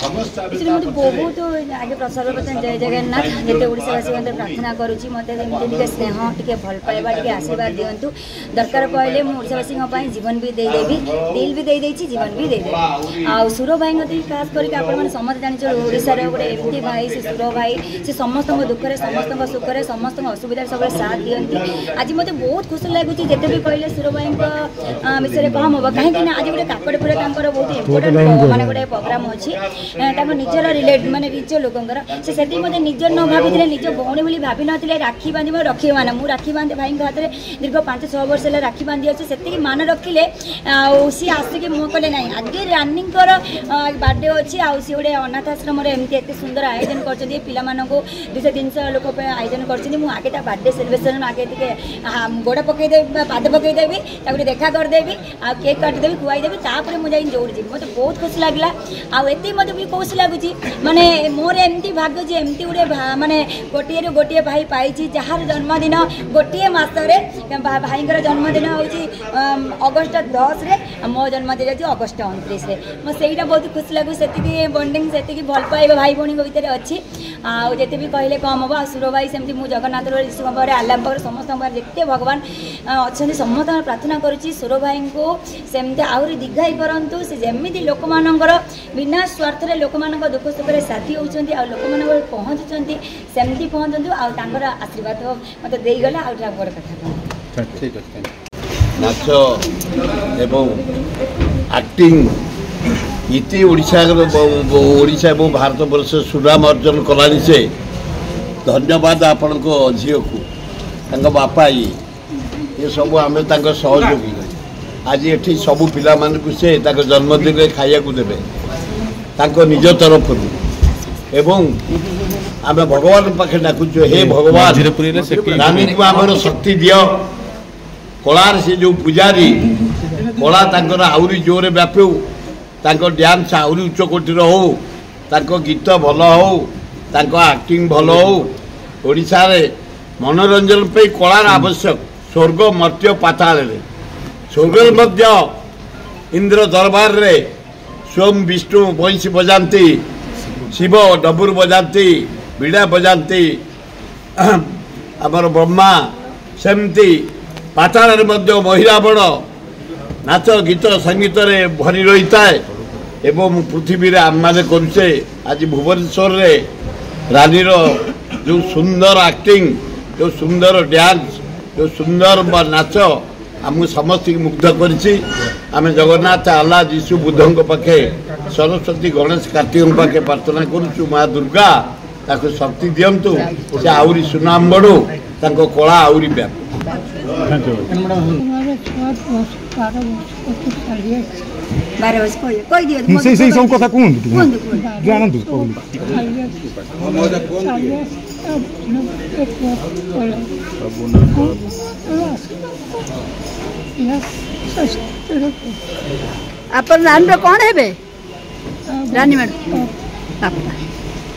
मत बहुत आगे प्रसाद प्रथम जय जगन्नाथ जिते ओडावासी मत प्रार्थना करुँची मत स्नेह टे भल पाइबा टे आशीर्वाद दिंतु दरकार कहले मुझावासी जीवन भी देदेवी दिल भी देदेवी जीवन भी देदेवी आ सुर भाई खास करके आप समस्त जान ओडार गोटे एमती भाई से सुर भाई से समस्त दुखे समस्त सुखे समस्त असुविधा सब साथ दिखती आज मत बहुत खुशी लगुच जिते भी कहले सुर भाई विषय कम हम कहीं आज गोटे काकड़पुर बहुत इम्पोर्टाट माने गोटे प्रोग्राम अच्छी निजर रिलेट माने निज लोकंर से मत निजर न भाभी निज भौणी बोली भाभी नथिले राखी बांधे रखी मान मु राखी बांधे भाई हाथ में दीर्घ 5-6 वर्ष है राखी बांधि अच्छे से मान रखिले सी आसिक मुँह कले ना आज रानी बर्थडे अच्छी सी गोटे अनाथ आश्रम एमती एत सुंदर आयोजन कर पिला 200-300 लोक आयोजन करगे बर्थडे सेलिब्रेशन आगे गोड़ पकईदेवी पाद पकईदेवी देखा करदेवी आ केक काटिदेवी खुआईदेवी तापर मुझे दौड़ी मत बहुत खुशी लगला आते मत भी खुशी लगुच माने मोर एमती भाग्य जे एमती गोटे माने गोटे गोटे भाई पाई जार जन्मदिन गोटे मसरे भाई जन्मदिन हूँ अगस्ट 10 रे मो जन्मदिन हो अगस्ट 29 रे मुझे बहुत खुशी लगुच से बंडिंग से भल पाइबा भाई भौणी भितर अच्छी आते भी कहले कम हम आ सुर भाई सेमती मुझे जगन्नाथ ऋषि आलाम समस्त जिते भगवान अच्छा समस्त प्रार्थना करुँची सुर भाई को सेमती आहरी दीर्घायी करूँ से जमी लोक मानकर बिना स्वार्थ लोक मान दुख सुख साथी होती लोक मान पहुँचुंट सेमती पहुँचु आशीर्वाद मत देगला आ बड़ कथा ठीक है नाच एवं एक्टिंग इति ओडिशा एवं भारत वर्ष सुनाम अर्जन कलानी से धन्यवाद आपण को झील को बापा ये सब आम सहयोगी आज ये सबू पिला से जन्मदिन में खाया देवे निज तरफ एवं आम भगवान पाखे डाकुचु हे भगवान रानी को आम शक्ति दियो कलार से जो पुजारी कला आहरी जोरे व्यापू डांस आहरी उच्च कोटर हो गीत भल हो एक्टिंग भल हो ओडिशा रे मनोरंजन पे कलार आवश्यक स्वर्ग मर्त्य पाताल स्वर्ग इंद्र दरबार रे स्वयं विष्णु बंशी बजाती शिव डबुर बजाती बीड़ा बजाती आमर ब्रह्मा सेमती पाताल महिला बड़ नाच गीत संगीत रे भरी रही है एवं पृथ्वी रे आम मैंने करुचे आज भुवनेश्वर रे रानीर जो सुंदर एक्टिंग जो सुंदर डांस जो सुंदर नाच आम समस्त मुग्ध करी आम जगन्नाथ आल्ला जीशु बुद्ध पाखे सरस्वती गणेश कार्तिक पाखे प्रार्थना करुचु माँ दुर्गा ताको शक्ति दिंतु से आहरी सुनाम बढ़ू कला आहरी व्यापू सब कथा जानतु आप रानी कौन है रानी मैडम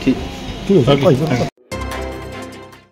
ठीक